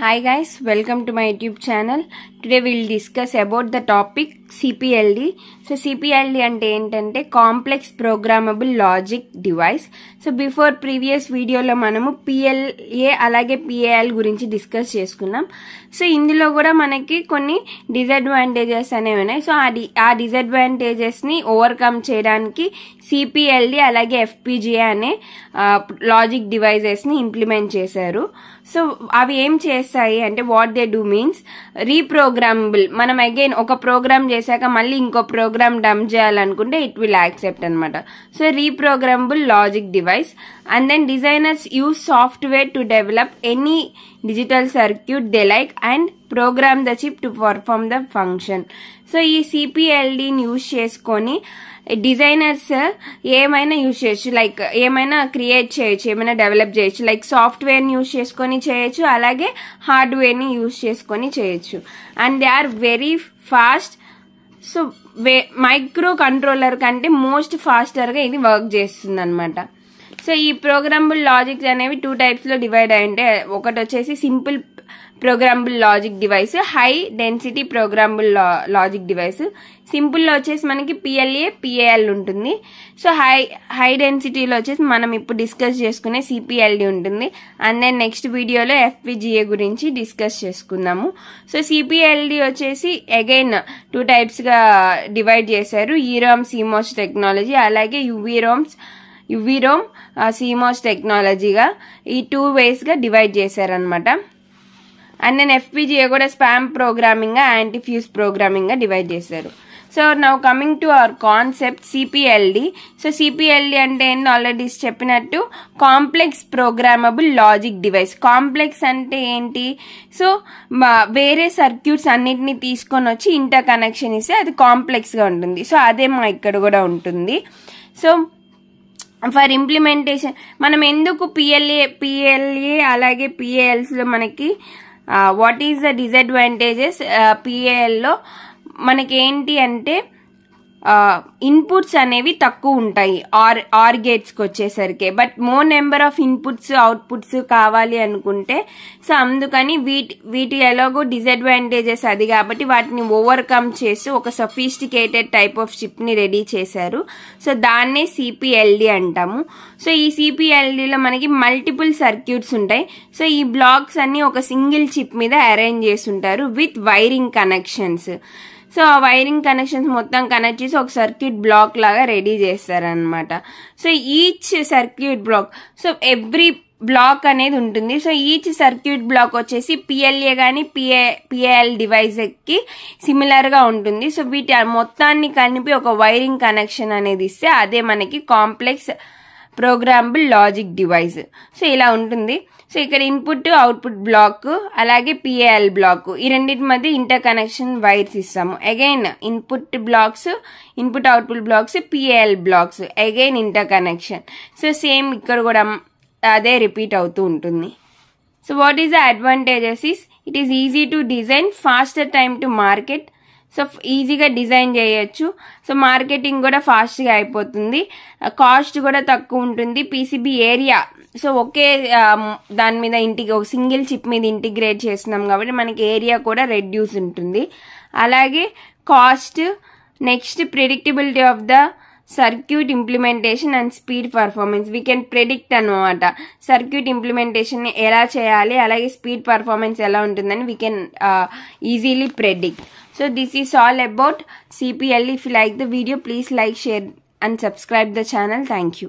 Hi guys, welcome to my YouTube channel. Today we will discuss about the topic CPLD. So CPLD అంటే ఏంటంటే complex programmable logic device. So before previous వీడియోలో మనము PLA అలాగే PAL గురించి discuss చేసుకున్నాం. So ఇందులో కూడా మనకి కొన్ని డిసడ్వాంటేజెస్ అనేవి ఉన్నాయి. సో ఆ డిసడ్వాంటేజెస్ ని ఓవర్కమ్ చేయడానికి CPLD అలాగే FPGA అనే లాజిక్ డివైజెస్ ని ఇంప్లిమెంట్ చేశారు. సో అవి ఏం చేస్తాయి అంటే what they do means reprogrammable. మనం అగైన్ ఒక ప్రోగ్రామ్ చేశాక మళ్ళీ ఇంకో ప్రోగ్రామ్ డంప్ చేయాలనుకుంటే ఇట్ విల్ యాక్సెప్ట్ అనమాట. So reprogrammable logic device and then designers use software to develop any digital circuit they like and program the chip to perform the function. So ఈ CPLD ని use చేసుకొని designers ఏమైనా use చేయొచ్చు, like ఏమైనా create చేయొచ్చు, ఏమైనా develop చేయొచ్చు, like software ని యూజ్ చేసుకొని చేయొచ్చు, అలాగే హార్డ్వేర్ ని యూజ్ చేసుకొని చేయొచ్చు. And they are very fast. So microcontroller కంటే మోస్ట్ ఫాస్టర్ గా ఇది వర్క్ చేస్తుంది అనమాట. సో ఈ ప్రోగ్రామబుల్ లాజిక్స్ అనేవి 2 types లో డివైడ్ అయి ఉంటాయి. ఒకటి వచ్చేసి simple programmable logic device, high density programmable logic device. Simple లో వచ్చేసి మనకి PLA PAL ఉంటుంది. సో హై డెన్సిటీలో వచ్చేసి మనం ఇప్పుడు డిస్కస్ చేసుకునే CPLD ఉంటుంది. అండ్ దెన్ నెక్స్ట్ వీడియోలో FPGA గురించి డిస్కస్ చేసుకుందాము. సో CPLD వచ్చేసి అగైన్ 2 types గా డివైడ్ చేశారు. EROM CMOS టెక్నాలజీ అలాగే UVROM CMOS టెక్నాలజీగా ఈ 2 ways గా డివైడ్ చేశారనమాట. అండ్ దెన్ FPGA కూడా స్పామ్ ప్రోగ్రామింగ్ గా యాంటీఫ్యూజ్ ప్రోగ్రామింగ్ గా డివైడ్ చేశారు. So now coming to our concept CPLD. So CPLD అంటే ఏంటి ఆల్రెడీ చెప్పినట్టు complex programmable logic device. Complex అంటే ఏంటి? సో వేరే సర్క్యూట్స్ అన్నిటిని తీసుకొని వచ్చి ఇంటర్ కనెక్షన్ ఇస్తే అది కాంప్లెక్స్ గా ఉంటుంది. సో అదే మా ఇక్కడ కూడా ఉంటుంది. సో ఫర్ ఇంప్లిమెంటేషన్ మనం ఎందుకు PLA అలాగే PALs లో మనకి what is the disadvantages? PAL లో మనకి ఏంటి అంటే ఇన్పుట్స్ అనేవి తక్కువ ఉంటాయి ఆర్ గేట్స్ కి వచ్చేసరికి, but more number of inputs outputs కావాలి అనుకుంటే సో అందుకని వీటి ఎలాగో డిసడ్వాంటేజెస్ అది కాబట్టి వాటిని ఓవర్కమ్ చేసి ఒక సఫిస్టికేటెడ్ టైప్ ఆఫ్ చిప్ ని రెడీ చేశారు. సో దాన్నే CPLD అంటాము. సో ఈ CPLD లో మనకి మల్టిపుల్ సర్క్యూట్స్ ఉంటాయి. సో ఈ బ్లాక్స్ అన్ని ఒక సింగిల్ చిప్ మీద అరేంజ్ చేసి ఉంటారు విత్ వైరింగ్ కనెక్షన్స్. సో ఆ వైరింగ్ కనెక్షన్స్ మొత్తం కనెక్ట్ చేసి ఒక సర్క్యూట్ బ్లాక్ లాగా రెడీ చేస్తారనమాట. So each circuit block, so every block అనేది ఉంటుంది. సో ఈచ్ సర్క్యూట్ బ్లాక్ వచ్చేసి PLA కానీ PAL డివైస్ కి సిమిలర్ గా ఉంటుంది. సో వీటి మొత్తాన్ని కలిపి ఒక వైరింగ్ కనెక్షన్ అనేది ఇస్తే అదే మనకి complex programmable logic device. So ఇలా ఉంటుంది. సో ఇక్కడ ఇన్పుట్ అవుట్పుట్ బ్లాక్ అలాగే PAL బ్లాక్ ఈ రెండింటి మధ్య ఇంటర్ కనెక్షన్ వైర్స్ ఇస్తాము. Again input output blocks PAL blocks again interconnection. So same ఇక్కడ కూడా అదే రిపీట్ అవుతూ ఉంటుంది. So what is the advantages is it is easy to design, faster time to market. So ఈజీగా design చేయొచ్చు. So marketing కూడా fast గా అయిపోతుంది. కాస్ట్ కూడా తక్కువ ఉంటుంది. PCB ఏరియా సో ఒకే దాని మీద ఒక సింగిల్ చిప్ మీద ఇంటిగ్రేట్ చేస్తున్నాం కాబట్టి మనకి ఏరియా కూడా రెడ్యూస్ ఉంటుంది. అలాగే cost, next predictability of the circuit implementation and speed performance. We can predict అనమాట సర్క్యూట్ ఇంప్లిమెంటేషన్ ఎలా చేయాలి, అలాగే స్పీడ్ పర్ఫార్మెన్స్ ఎలా ఉంటుందని we can easily predict. So this is all about CPLD. If you like the video, please like, share and subscribe the channel. Thank you.